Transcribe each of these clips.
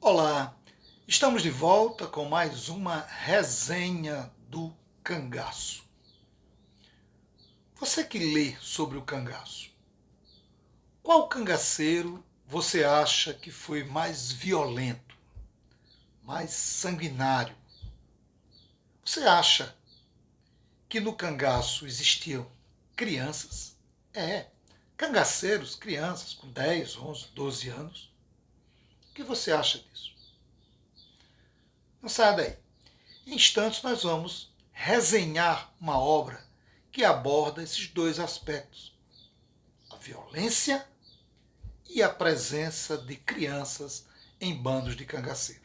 Olá, estamos de volta com mais uma resenha do cangaço. Você que lê sobre o cangaço, qual cangaceiro você acha que foi mais violento, mais sanguinário? Você acha que no cangaço existiam crianças? Cangaceiros, crianças com 10, 11, 12 anos. O que você acha disso? Não saia daí. Em instantes nós vamos resenhar uma obra que aborda esses dois aspectos: a violência e a presença de crianças em bandos de cangaceiro.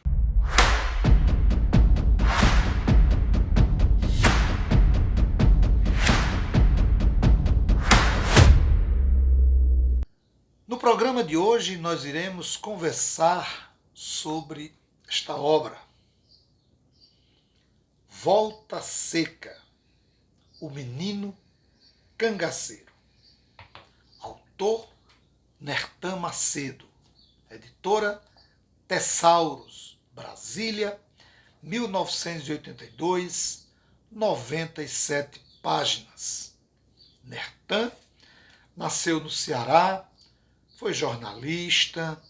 No programa de hoje nós iremos conversar sobre esta obra, Volta Seca, o Menino Cangaceiro. Autor Nertan Macedo, editora Tessauros, Brasília, 1982, 97 páginas. Nertan nasceu no Ceará, foi jornalista,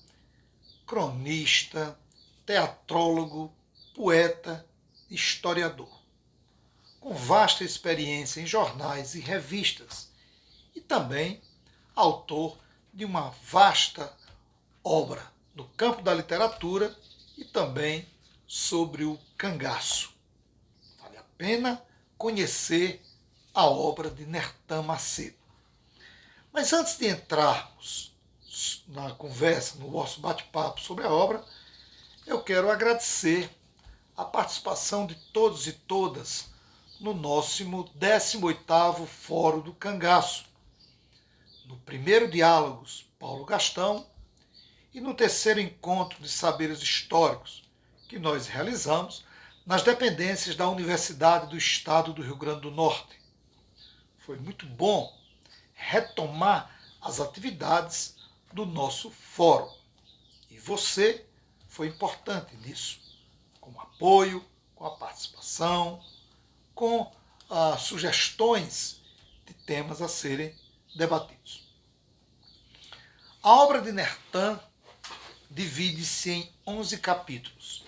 cronista, teatrólogo, poeta e historiador, com vasta experiência em jornais e revistas, e também autor de uma vasta obra no campo da literatura e também sobre o cangaço. Vale a pena conhecer a obra de Nertan Macedo. Mas antes de entrarmos na conversa, no nosso bate-papo sobre a obra, eu quero agradecer a participação de todos e todas no nosso 18º Fórum do Cangaço. No primeiro Diálogos, Paulo Gastão, e no terceiro Encontro de Saberes Históricos, que nós realizamos nas dependências da Universidade do Estado do Rio Grande do Norte. Foi muito bom retomar as atividades do nosso fórum. E você foi importante nisso, com apoio, com a participação, com sugestões de temas a serem debatidos. A obra de Nertan divide-se em 11 capítulos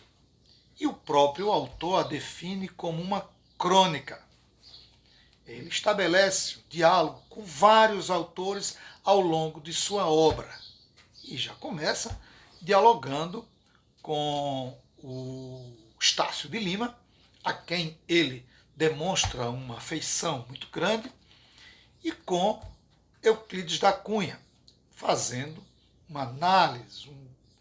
e o próprio autor a define como uma crônica. Ele estabelece um diálogo com vários autores ao longo de sua obra e já começa dialogando com o Estácio de Lima, a quem ele demonstra uma afeição muito grande, e com Euclides da Cunha, fazendo uma análise,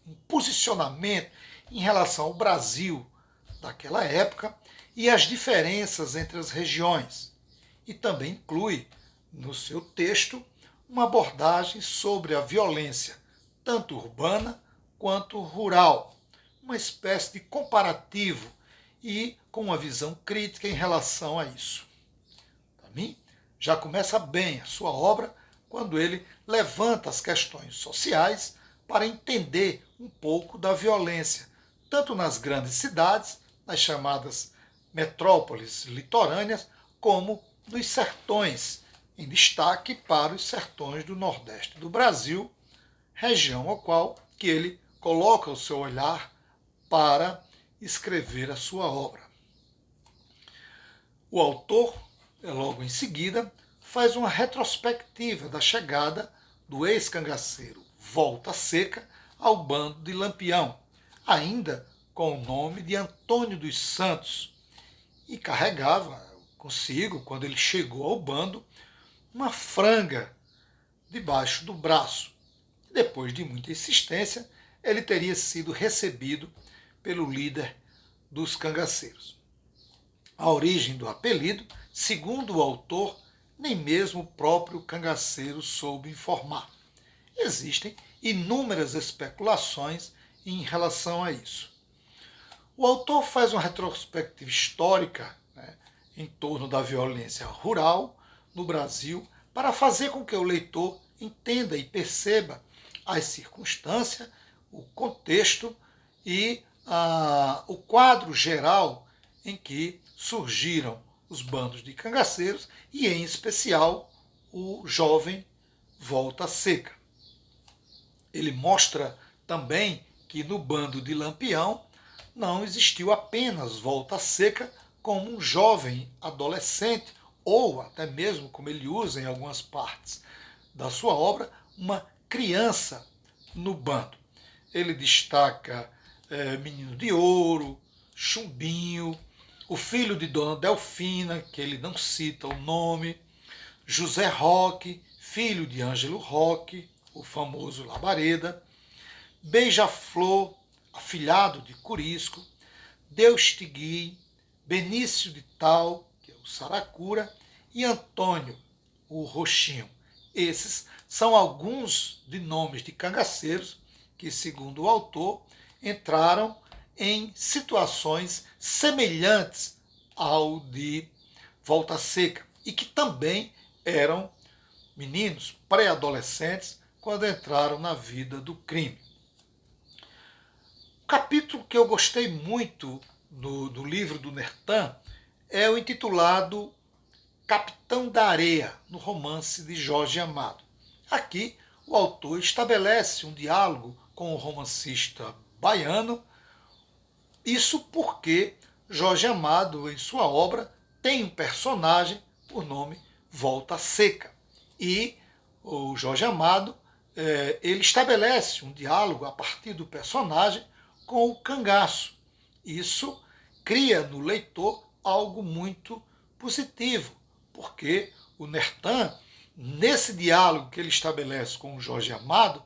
um posicionamento em relação ao Brasil daquela época e as diferenças entre as regiões. E também inclui no seu texto uma abordagem sobre a violência, tanto urbana quanto rural, uma espécie de comparativo e com uma visão crítica em relação a isso. Para mim, já começa bem a sua obra quando ele levanta as questões sociais para entender um pouco da violência, tanto nas grandes cidades, nas chamadas metrópoles litorâneas, como nos sertões, em destaque para os sertões do Nordeste do Brasil, região ao qual que ele coloca o seu olhar para escrever a sua obra. O autor, logo em seguida, faz uma retrospectiva da chegada do ex-cangaceiro Volta Seca ao bando de Lampião, ainda com o nome de Antônio dos Santos, e carregava consigo, quando ele chegou ao bando, uma franga debaixo do braço. Depois de muita insistência, ele teria sido recebido pelo líder dos cangaceiros. A origem do apelido, segundo o autor, nem mesmo o próprio cangaceiro soube informar. Existem inúmeras especulações em relação a isso. O autor faz uma retrospectiva histórica, em torno da violência rural no Brasil, para fazer com que o leitor entenda e perceba as circunstâncias, o contexto e o quadro geral em que surgiram os bandos de cangaceiros e, em especial, o jovem Volta Seca. Ele mostra também que no bando de Lampião não existiu apenas Volta Seca como um jovem adolescente, ou até mesmo, como ele usa em algumas partes da sua obra, uma criança no bando. Ele destaca Menino de Ouro, Chumbinho, o filho de Dona Delfina, que ele não cita o nome, José Roque, filho de Ângelo Roque, o famoso Labareda, Beija-Flor, afilhado de Curisco, Deus te guie, Benício de Tal, que é o Saracura, e Antônio, o Roxinho. Esses são alguns de nomes de cangaceiros que, segundo o autor, entraram em situações semelhantes ao de Volta Seca e que também eram meninos pré-adolescentes quando entraram na vida do crime. O capítulo que eu gostei muito do livro do Nertan é o intitulado Capitão da Areia, no romance de Jorge Amado. Aqui, o autor estabelece um diálogo com o romancista baiano, isso porque Jorge Amado, em sua obra, tem um personagem por nome Volta Seca. E o Jorge Amado ele estabelece um diálogo a partir do personagem com o cangaço. Isso cria no leitor algo muito positivo, porque o Nertan, nesse diálogo que ele estabelece com o Jorge Amado,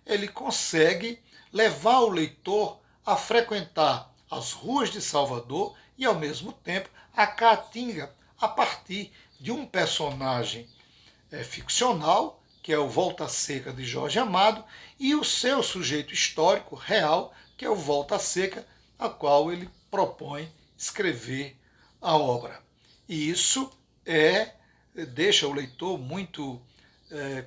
ele consegue levar o leitor a frequentar as ruas de Salvador e, ao mesmo tempo, a Caatinga, a partir de um personagem ficcional, que é o Volta Seca de Jorge Amado, e o seu sujeito histórico real, que é o Volta Seca, a qual ele propõe escrever a obra. E isso deixa o leitor muito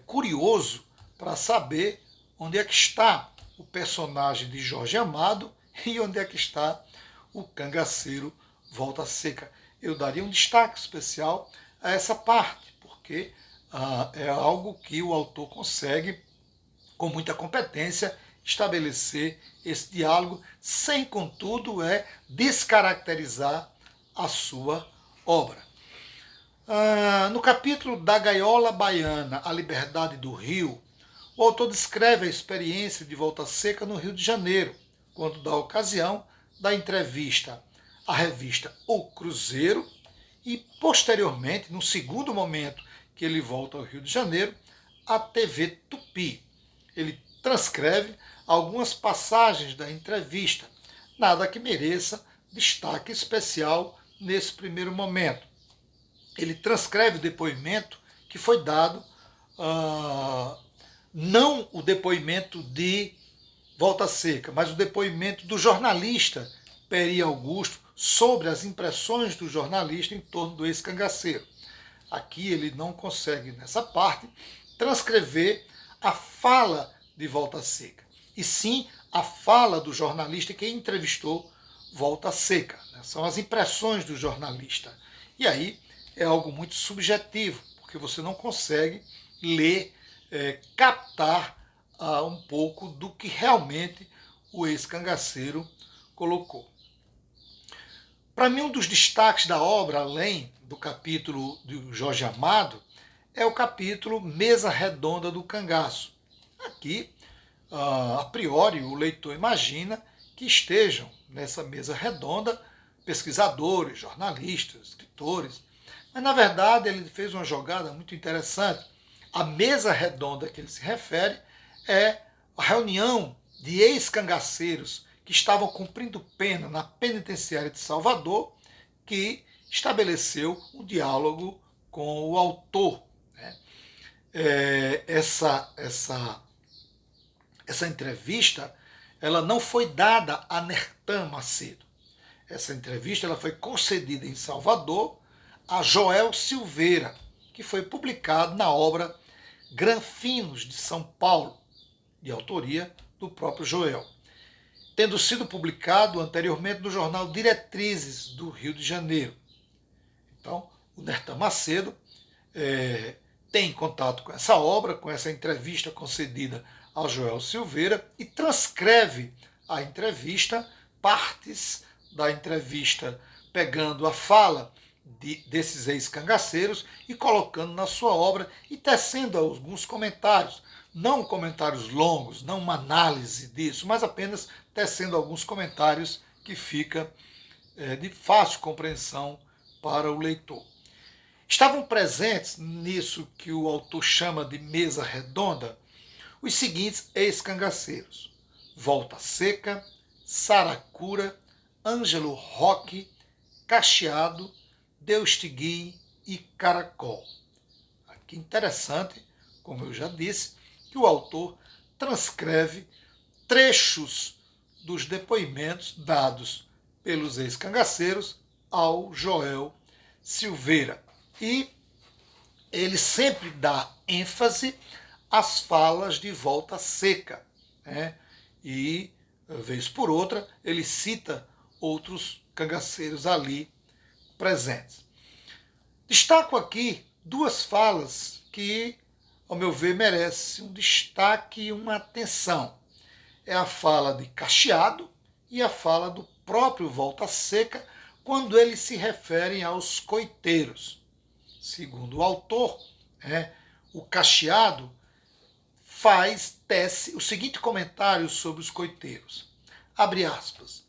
curioso para saber onde é que está o personagem de Jorge Amado e onde é que está o cangaceiro Volta Seca. Eu daria um destaque especial a essa parte, porque é algo que o autor consegue, com muita competência, estabelecer esse diálogo, sem, contudo, descaracterizar a sua obra. No capítulo da Gaiola Baiana, A Liberdade do Rio, o autor descreve a experiência de Volta Seca no Rio de Janeiro, quando da ocasião da entrevista à revista O Cruzeiro e, posteriormente, no segundo momento que ele volta ao Rio de Janeiro, a TV Tupi. Ele transcreve algumas passagens da entrevista, nada que mereça destaque especial nesse primeiro momento. Ele transcreve o depoimento que foi dado, não o depoimento de Volta Seca, mas o depoimento do jornalista Peri Augusto sobre as impressões do jornalista em torno do ex-cangaceiro. Aqui ele não consegue, nessa parte, transcrever a fala de Volta Seca, e sim a fala do jornalista que entrevistou Volta Seca. São as impressões do jornalista. E aí é algo muito subjetivo, porque você não consegue ler, captar um pouco do que realmente o ex-cangaceiro colocou. Para mim, um dos destaques da obra, além do capítulo de Jorge Amado, é o capítulo Mesa Redonda do Cangaço. Aqui, a priori, o leitor imagina que estejam nessa mesa redonda pesquisadores, jornalistas, escritores, mas na verdade ele fez uma jogada muito interessante. A mesa redonda que ele se refere é a reunião de ex-cangaceiros que estavam cumprindo pena na penitenciária de Salvador, que estabeleceu um diálogo com o autor. Essa entrevista ela não foi dada a Nertan Macedo. Essa entrevista ela foi concedida em Salvador a Joel Silveira, que foi publicado na obra Granfinos de São Paulo, de autoria do próprio Joel. tendo sido publicado anteriormente no jornal Diretrizes, do Rio de Janeiro. Então, o Nertan Macedo tem contato com essa obra, com essa entrevista concedida ao Joel Silveira, e transcreve a entrevista, partes da entrevista, pegando a fala desses ex-cangaceiros e colocando na sua obra e tecendo alguns comentários. Não comentários longos, não uma análise disso, mas apenas tecendo alguns comentários que fica de fácil compreensão para o leitor. Estavam presentes nisso que o autor chama de mesa redonda os seguintes ex-cangaceiros: Volta Seca, Saracura, Ângelo Roque, Cacheado, Deus te guie e Caracol. Aqui interessante, como eu já disse, que o autor transcreve trechos dos depoimentos dados pelos ex-cangaceiros ao Joel Silveira. E ele sempre dá ênfase às falas de Volta Seca, né? E, vez por outra, ele cita outros cangaceiros ali presentes. Destaco aqui duas falas que, ao meu ver, merecem um destaque e uma atenção. É a fala de Cacheado e a fala do próprio Volta Seca, quando eles se referem aos coiteiros. Segundo o autor, o Cacheado tece o seguinte comentário sobre os coiteiros. Abre aspas.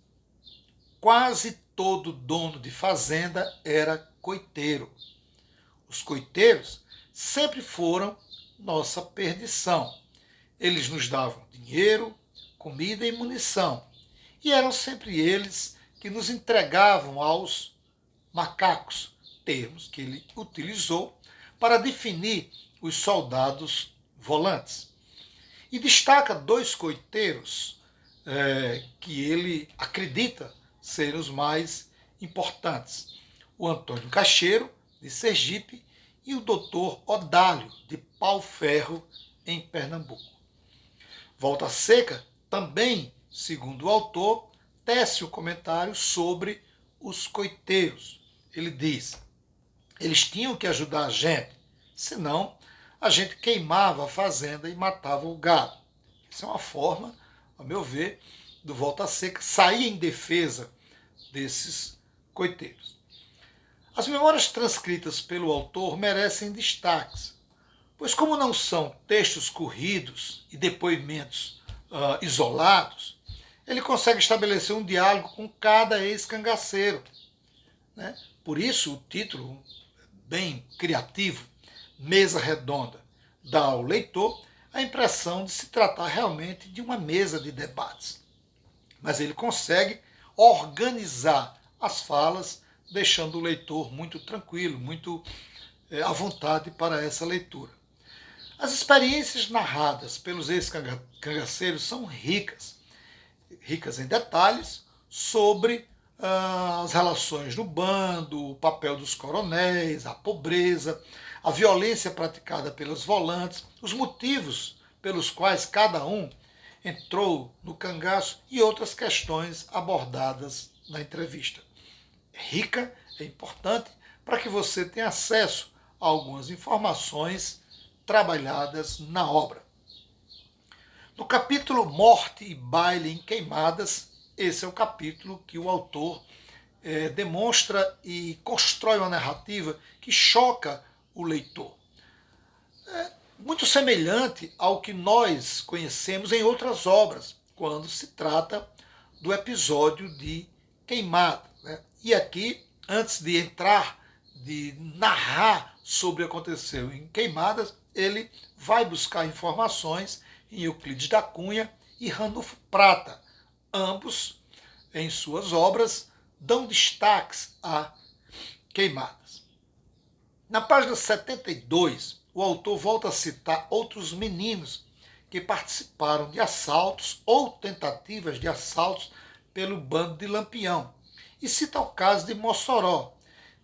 Quase todo dono de fazenda era coiteiro. Os coiteiros sempre foram nossa perdição. Eles nos davam dinheiro, comida e munição. E eram sempre eles que nos entregavam aos macacos, termos que ele utilizou para definir os soldados volantes. E destaca dois coiteiros que ele acredita serem os mais importantes: o Antônio Cacheiro, de Sergipe, e o doutor Odálio, de Pau Ferro, em Pernambuco. Volta Seca também, segundo o autor, tece o comentário sobre os coiteiros. Ele diz: eles tinham que ajudar a gente, senão a gente queimava a fazenda e matava o gado. Isso é uma forma, a meu ver, do Volta Seca sair em defesa desses coiteiros. As memórias transcritas pelo autor merecem destaques, pois como não são textos corridos e depoimentos isolados, ele consegue estabelecer um diálogo com cada ex-cangaceiro, né? Por isso o título, bem criativo, Mesa Redonda, dá ao leitor a impressão de se tratar realmente de uma mesa de debates. Mas ele consegue organizar as falas, deixando o leitor muito tranquilo, muito à vontade para essa leitura. As experiências narradas pelos ex-cangaceiros são ricas em detalhes sobre as relações no bando, o papel dos coronéis, a pobreza, a violência praticada pelos volantes, os motivos pelos quais cada um entrou no cangaço e outras questões abordadas na entrevista. É rica, é importante para que você tenha acesso a algumas informações trabalhadas na obra. No capítulo Morte e Baile em Queimadas, esse é o capítulo que o autor demonstra e constrói uma narrativa que choca o leitor. Muito semelhante ao que nós conhecemos em outras obras, quando se trata do episódio de Queimada, né? E aqui, antes de entrar, de narrar sobre o que aconteceu em Queimadas, ele vai buscar informações em Euclides da Cunha e Ranulfo Prata. Ambos, em suas obras, dão destaques a Queimadas. Na página 72, o autor volta a citar outros meninos que participaram de assaltos ou tentativas de assaltos pelo bando de Lampião, e cita o caso de Mossoró,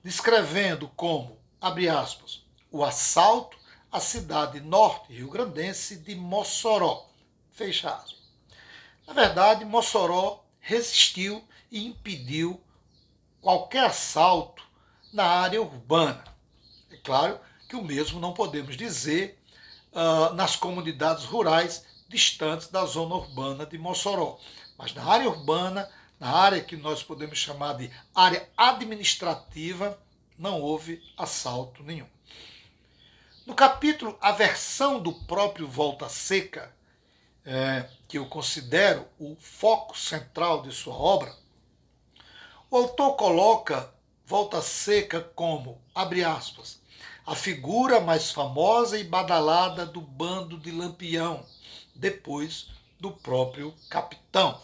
descrevendo como, abre aspas, o assalto à cidade norte rio-grandense de Mossoró, fecha aspas. Na verdade, Mossoró resistiu e impediu qualquer assalto na área urbana. É claro que o mesmo não podemos dizer nas comunidades rurais distantes da zona urbana de Mossoró. Mas na área urbana, na área que nós podemos chamar de área administrativa, não houve assalto nenhum. No capítulo A Versão do próprio Volta Seca, que eu considero o foco central de sua obra, o autor coloca Volta Seca como, abre aspas, a figura mais famosa e badalada do bando de Lampião, depois do próprio capitão.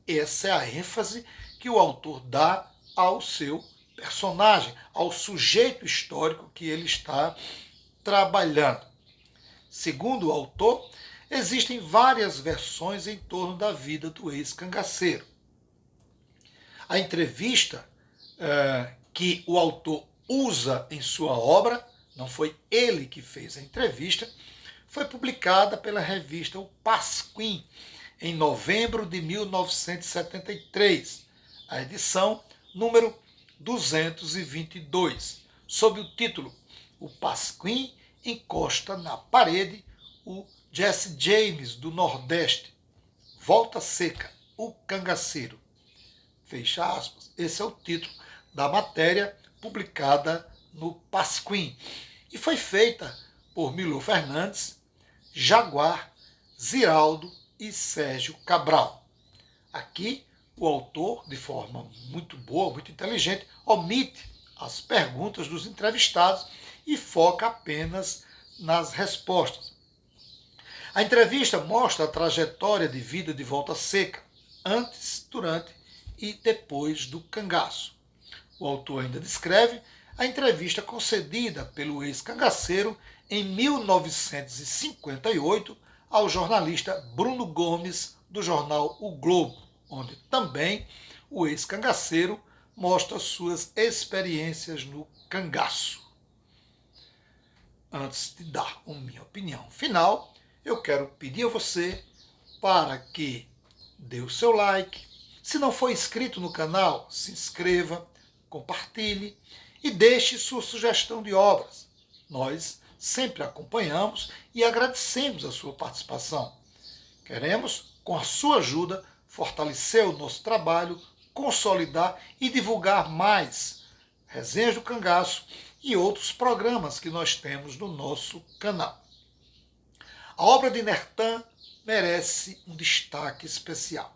Essa é a ênfase que o autor dá ao seu personagem, ao sujeito histórico que ele está trabalhando. Segundo o autor, existem várias versões em torno da vida do ex-cangaceiro. A entrevista que o autor usa em sua obra, não foi ele que fez a entrevista, foi publicada pela revista O Pasquim, em novembro de 1973, a edição número 222, sob o título O Pasquim encosta na parede o Jesse James do Nordeste, Volta Seca, o cangaceiro. Fecha aspas. Esse é o título da matéria publicada no Pasquim e foi feita por Milor Fernandes, Jaguar, Ziraldo e Sérgio Cabral. Aqui, o autor, de forma muito boa, muito inteligente, omite as perguntas dos entrevistados e foca apenas nas respostas. A entrevista mostra a trajetória de vida de Volta Seca, antes, durante e depois do cangaço. O autor ainda descreve a entrevista concedida pelo ex-cangaceiro em 1958 ao jornalista Bruno Gomes, do jornal O Globo, onde também o ex-cangaceiro mostra suas experiências no cangaço. Antes de dar a minha opinião final, eu quero pedir a você para que dê o seu like. Se não for inscrito no canal, se inscreva, compartilhe e deixe sua sugestão de obras. Nós sempre acompanhamos e agradecemos a sua participação. Queremos, com a sua ajuda, fortalecer o nosso trabalho, consolidar e divulgar mais resenhas do cangaço e outros programas que nós temos no nosso canal. A obra de Nertan merece um destaque especial.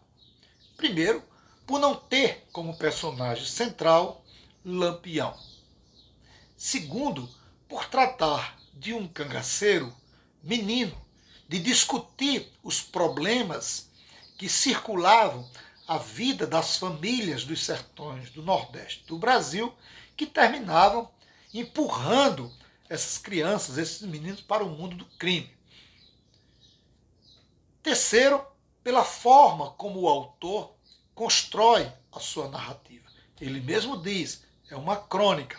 Primeiro, por não ter como personagem central Lampião. Segundo, por tratar de um cangaceiro menino, de discutir os problemas que circulavam a vida das famílias dos sertões do Nordeste do Brasil, que terminavam empurrando essas crianças, esses meninos, para o mundo do crime. Terceiro, pela forma como o autor constrói a sua narrativa. Ele mesmo diz, é uma crônica.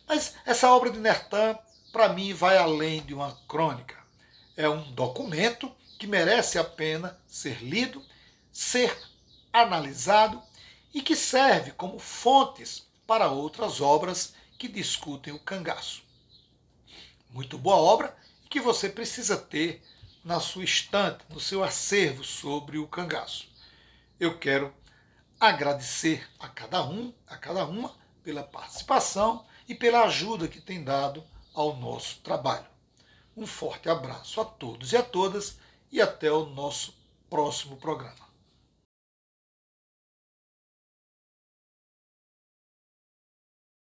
Mas essa obra de Nertan, para mim, vai além de uma crônica. É um documento que merece a pena ser lido, ser analisado e que serve como fontes para outras obras que discutem o cangaço. Muito boa obra e que você precisa ter na sua estante, no seu acervo sobre o cangaço. Eu quero agradecer a cada uma pela participação e pela ajuda que tem dado ao nosso trabalho. Um forte abraço a todos e a todas e até o nosso próximo programa.